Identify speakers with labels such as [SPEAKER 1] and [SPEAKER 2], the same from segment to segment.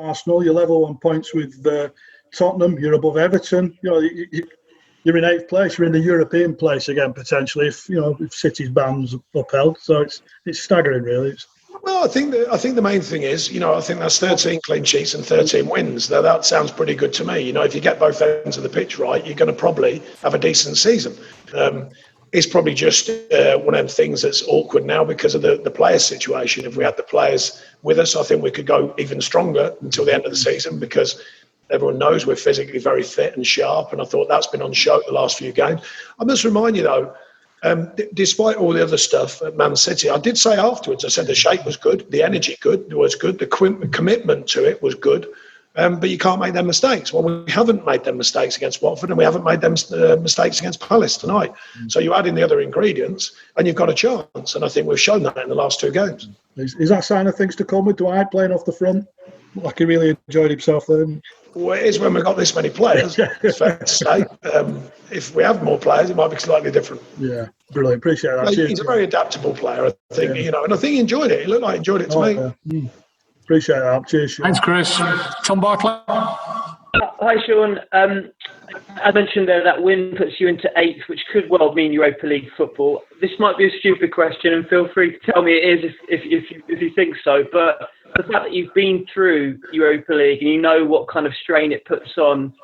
[SPEAKER 1] Arsenal, you're level on points with Tottenham, you're above Everton. You're in 8th place. You're in the European place again potentially if City's ban's upheld. So it's staggering, really.
[SPEAKER 2] Well, I think the main thing is, I think that's 13 clean sheets and 13 wins. Now, that sounds pretty good to me. If you get both ends of the pitch right, you're going to probably have a decent season. It's probably just one of them things that's awkward now because of the player situation. If we had the players with us, I think we could go even stronger until the end of the season because everyone knows we're physically very fit and sharp. And I thought that's been on show the last few games. I must remind you, though, despite all the other stuff at Man City, I did say afterwards, I said the shape was good, the energy was good, the commitment to it was good, but you can't make them mistakes. Well, we haven't made them mistakes against Watford and we haven't made them mistakes against Palace tonight. So you add in the other ingredients and you've got a chance. And I think we've shown that in the last 2 games.
[SPEAKER 1] Is that a sign of things to come with Dwight playing off the front? Like he really enjoyed himself then?
[SPEAKER 2] Well, it is when we've got this many players, it's fair to say. If we have more players, it might be slightly different.
[SPEAKER 1] Yeah, brilliant. Appreciate that.
[SPEAKER 2] He's a very adaptable player, I think, and I think he enjoed it. He looked like he enjoyed it to me.
[SPEAKER 1] Yeah. Appreciate that. Cheers, Sean.
[SPEAKER 3] Thanks, Chris. Tom Barclay.
[SPEAKER 4] Hi, Sean. I mentioned there that win puts you into 8th, which could well mean Europa League football. This might be a stupid question, and feel free to tell me it is if you think so, but the fact that you've been through Europa League and you know what kind of strain it puts on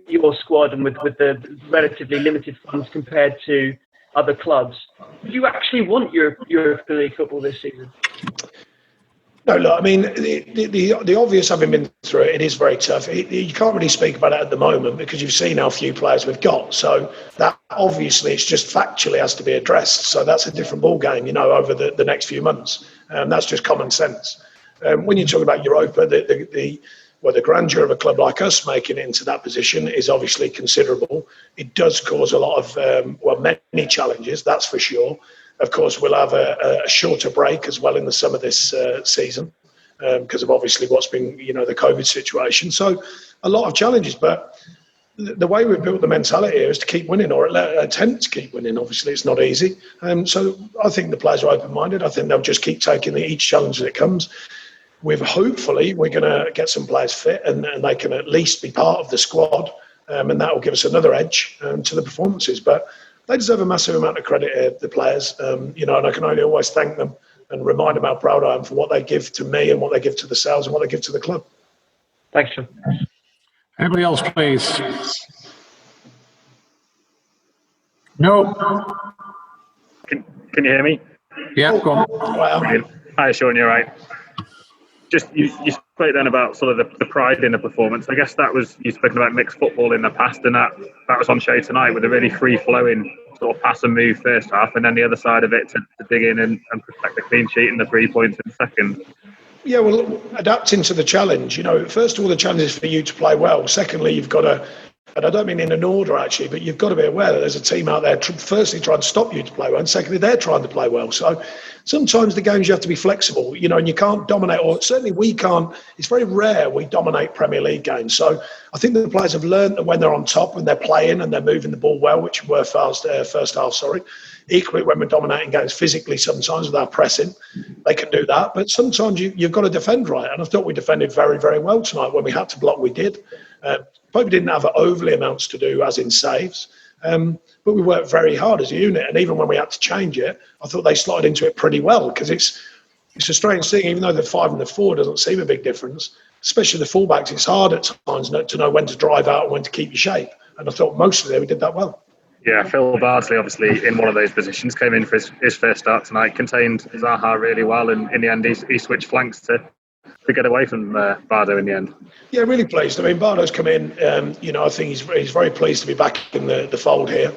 [SPEAKER 4] your squad and with the relatively limited funds compared to other clubs, do you actually want Europa League football this season?
[SPEAKER 2] No, look, I mean, the obvious, having been through it, it is very tough. You can't really speak about it at the moment because you've seen how few players we've got. So that obviously, it's just factually has to be addressed. So that's a different ball game, over the next few months. That's just common sense. When you talk about Europa, the grandeur of a club like us making it into that position is obviously considerable. It does cause a lot of, many challenges, that's for sure. Of course, we'll have a shorter break as well in the summer this season because of obviously what's been, the COVID situation. So a lot of challenges, but the way we've built the mentality here is to keep winning or attempt to keep winning. Obviously, it's not easy. So I think the players are open-minded. I think they'll just keep taking each challenge as it comes. Hopefully, we're going to get some players fit and they can at least be part of the squad and that will give us another edge to the performances. But they deserve a massive amount of credit, the players, and I can only always thank them and remind them how proud I am for what they give to me and what they give to the sales and what they give to the club.
[SPEAKER 4] Thanks, Sean.
[SPEAKER 3] Anybody else, please? No.
[SPEAKER 5] Can you hear me?
[SPEAKER 3] Yeah, go on.
[SPEAKER 2] Wow.
[SPEAKER 5] Hi, Sean, you're right. Just you spoke then about sort of the pride in the performance. I guess that was, you've spoken about mixed football in the past, and that was on show tonight with a really free-flowing sort of pass and move first half, and then the other side of it to dig in and protect the clean sheet and the 3 points in second. Yeah, well, adapting to the challenge. First of all, the challenge is for you to play well. Secondly, you've got to, and I don't mean in an order actually, but you've got to be aware that there's a team out there firstly trying to stop you to play well, and secondly, they're trying to play well. So sometimes the games you have to be flexible, and you can't dominate, or certainly we can't. It's very rare we dominate Premier League games. So I think the players have learned that when they're on top, when they're playing and they're moving the ball well, which were first half, equally when we're dominating games physically sometimes without pressing, they can do that. But sometimes you've got to defend right. And I thought we defended very, very well tonight. When we had to block, we did. Probably didn't have overly amounts to do, as in saves. But we worked very hard as a unit. And even when we had to change it, I thought they slotted into it pretty well, because it's a strange thing. Even though the 5 and the 4 doesn't seem a big difference, especially the fullbacks, it's hard at times to know when to drive out and when to keep your shape. And I thought mostly we did that well. Yeah, Phil Bardsley, obviously in one of those positions, came in for his first start tonight, contained Zaha really well, and in the end he switched flanks to get away from Bardo in the end. Yeah, really pleased. I mean, Bardo's come in, I think he's very pleased to be back in the fold here.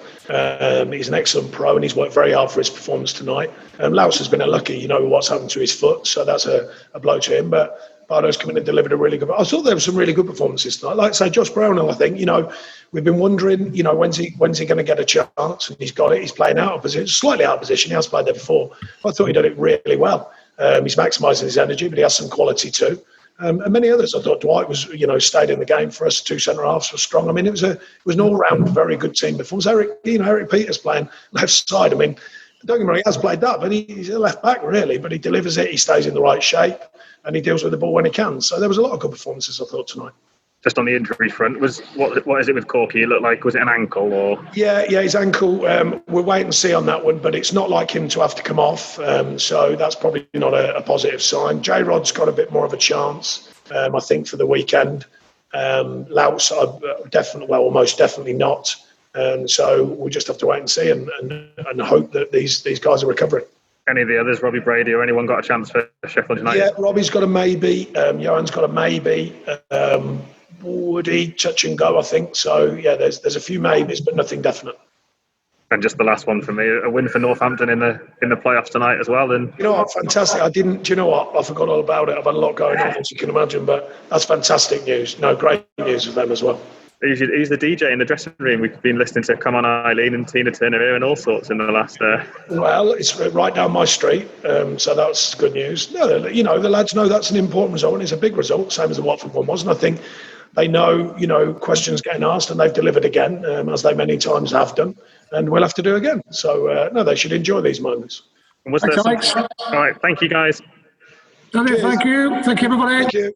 [SPEAKER 5] He's an excellent pro and he's worked very hard for his performance tonight. Laus has been unlucky, what's happened to his foot, so that's a blow to him, but Bardo's come in and delivered a really good. I thought there were some really good performances tonight. Like I say, Josh Brownhill, I think, we've been wondering, when's he going to get a chance, and he's got it. He's playing out of position, slightly out of position. He has played there before. I thought he did it really well. He's maximising his energy, but he has some quality too. And many others. I thought Dwight was, stayed in the game for us. 2 centre halves were strong. I mean, it was an all-round very good team performance. Eric Peters playing left side. I mean,
[SPEAKER 2] don't get me wrong, he has played that, but he's a left back really. But he delivers it. He stays in the right shape, and he deals with the ball when he can. So there was a lot of good performances, I thought, tonight.
[SPEAKER 5] Just on the injury front, what is it with Corky? It looked like, was it an ankle or?
[SPEAKER 2] Yeah, his ankle. We'll wait and see on that one, but it's not like him to have to come off. So that's probably not a positive sign. J-Rod's got a bit more of a chance, I think, for the weekend. Louts are definitely, well, almost definitely not. So we'll just have to wait and see and hope that these guys are recovering.
[SPEAKER 5] Any of the others, Robbie Brady or anyone, got a chance for Sheffield United?
[SPEAKER 2] Yeah, Robbie's got a maybe. Johan's got a maybe. Woody, touch and go, I think. So, yeah, there's a few maybes, but nothing definite.
[SPEAKER 5] And just the last one for me, a win for Northampton in the playoffs tonight as well. And
[SPEAKER 2] you know what, fantastic. Do you know what? I forgot all about it. I've had a lot going on, as you can imagine, but that's fantastic news. No, great news for them as well.
[SPEAKER 5] He's the DJ in the dressing room. We've been listening to Come On Eileen and Tina Turner here and all sorts in the last...
[SPEAKER 2] Well, it's right down my street, so that's good news. No, the lads know that's an important result, and it's a big result, same as the Watford one was. And I think they know, questions getting asked, and they've delivered again, as they many times have done, and we'll have to do again. So, no, they should enjoy these moments.
[SPEAKER 5] All right, thank you, guys.
[SPEAKER 3] Thank you, everybody.
[SPEAKER 2] Thank you.